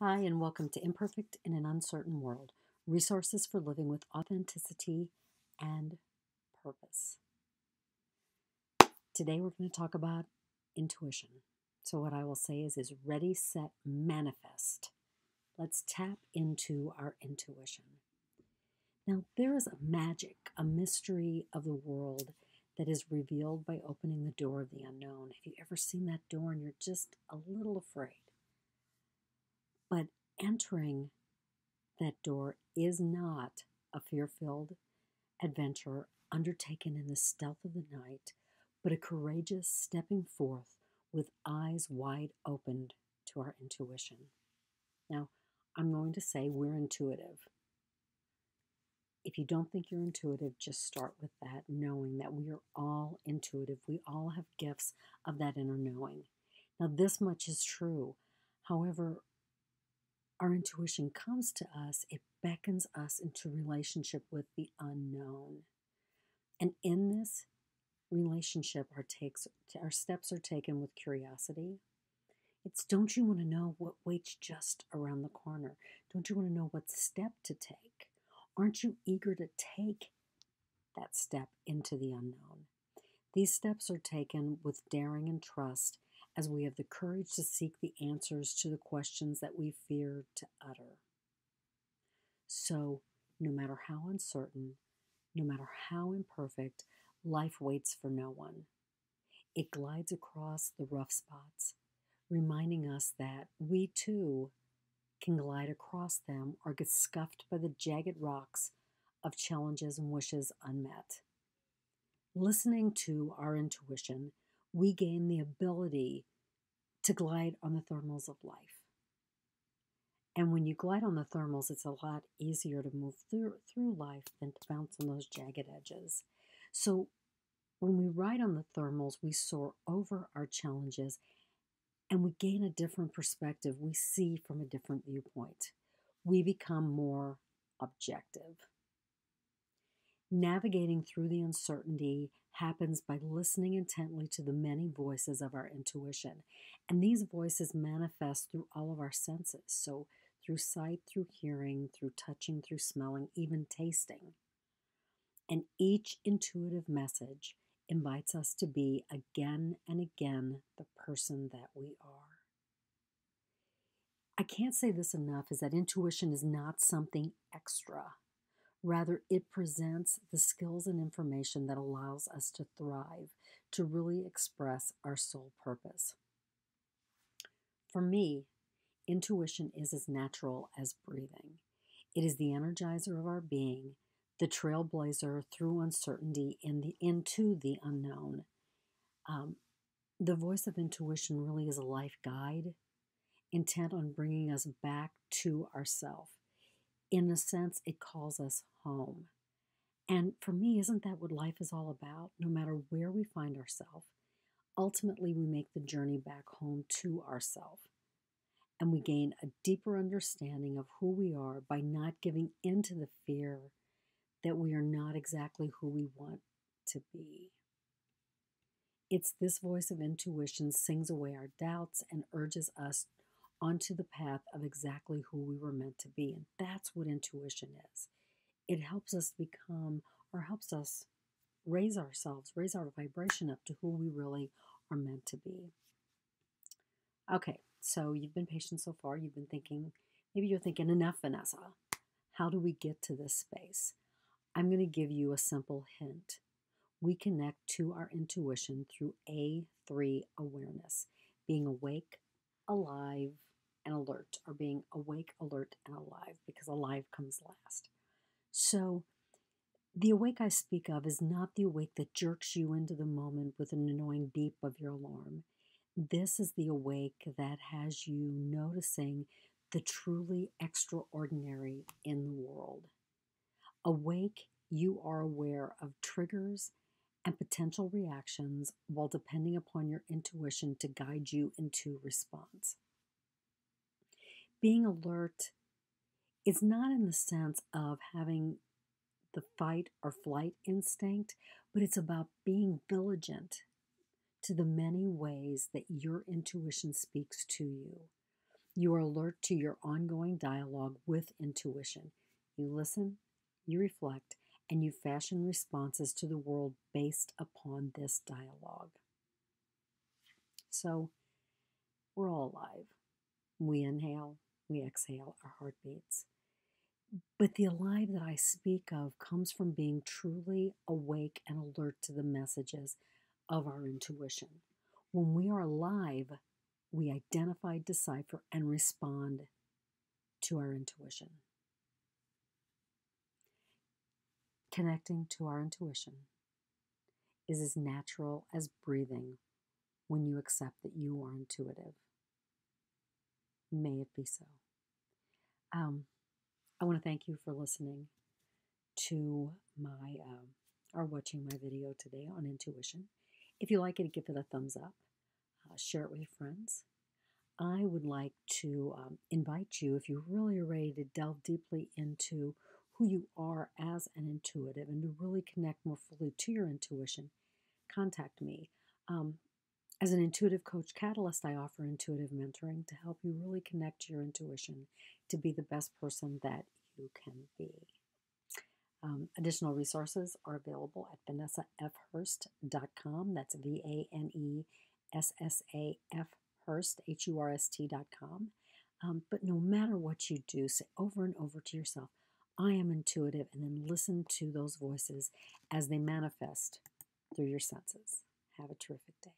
Hi, and welcome to Imperfect in an Uncertain World, resources for living with authenticity and purpose. Today we're going to talk about intuition. So what I will say is ready, set, manifest. Let's tap into our intuition. Now, there is a magic, a mystery of the world that is revealed by opening the door of the unknown. Have you ever seen that door and you're just a little afraid? But entering that door is not a fear-filled adventure undertaken in the stealth of the night, but a courageous stepping forth with eyes wide opened to our intuition. Now, I'm going to say we're intuitive. If you don't think you're intuitive, just start with that, knowing that we are all intuitive. We all have gifts of that inner knowing. Now, this much is true. However, our intuition comes to us, it beckons us into relationship with the unknown. And in this relationship, our steps are taken with curiosity. It's don't you want to know what waits just around the corner? Don't you want to know what step to take? Aren't you eager to take that step into the unknown? These steps are taken with daring and trust as we have the courage to seek the answers to the questions that we fear to utter. So, no matter how uncertain, no matter how imperfect, life waits for no one. It glides across the rough spots, reminding us that we too can glide across them or get scuffed by the jagged rocks of challenges and wishes unmet. Listening to our intuition, we gain the ability to glide on the thermals of life. And when you glide on the thermals, it's a lot easier to move through life than to bounce on those jagged edges. So when we ride on the thermals, we soar over our challenges and we gain a different perspective. We see from a different viewpoint. We become more objective. Navigating through the uncertainty happens by listening intently to the many voices of our intuition. And these voices manifest through all of our senses. So through sight, through hearing, through touching, through smelling, even tasting. And each intuitive message invites us to be again and again the person that we are. I can't say this enough, is that intuition is not something extra. Rather, it presents the skills and information that allows us to thrive, to really express our soul purpose. For me, intuition is as natural as breathing. It is the energizer of our being, the trailblazer through uncertainty into the unknown. The voice of intuition really is a life guide, intent on bringing us back to ourself. In a sense, it calls us home. And for me, isn't that what life is all about? No matter where we find ourselves, ultimately we make the journey back home to ourselves. And we gain a deeper understanding of who we are by not giving in to the fear that we are not exactly who we want to be. It's this voice of intuition sings away our doubts and urges us onto the path of exactly who we were meant to be. And that's what intuition is. It helps us become, or helps us raise ourselves, raise our vibration up to who we really are meant to be. Okay, so you've been patient so far. You've been thinking, maybe you're thinking, enough, Vanessa. How do we get to this space? I'm going to give you a simple hint. We connect to our intuition through A3 awareness, being awake, alive, and alert, or being awake, alert, and alive, because alive comes last. So the awake I speak of is not the awake that jerks you into the moment with an annoying beep of your alarm. This is the awake that has you noticing the truly extraordinary in the world. Awake, you are aware of triggers and potential reactions while depending upon your intuition to guide you into response. Being alert is not in the sense of having the fight or flight instinct, but it's about being vigilant to the many ways that your intuition speaks to you. You are alert to your ongoing dialogue with intuition. You listen, you reflect, and you fashion responses to the world based upon this dialogue. So, we're all alive. We inhale, we exhale, our heart beats. But the alive that I speak of comes from being truly awake and alert to the messages of our intuition. When we are alive, we identify, decipher, and respond to our intuition. Connecting to our intuition is as natural as breathing when you accept that you are intuitive. May it be so. I want to thank you for listening to my or watching my video today on intuition. If you like it, give it a thumbs up. Share it with your friends. I would like to invite you, if you really are ready to delve deeply into who you are as an intuitive and to really connect more fully to your intuition, contact me. As an intuitive coach catalyst, I offer intuitive mentoring to help you really connect to your intuition to be the best person that you can be. Additional resources are available at vanessafhurst.com. That's VANESSAF Hurst, HURST.com. But no matter what you do, say over and over to yourself, I am intuitive, and then listen to those voices as they manifest through your senses. Have a terrific day.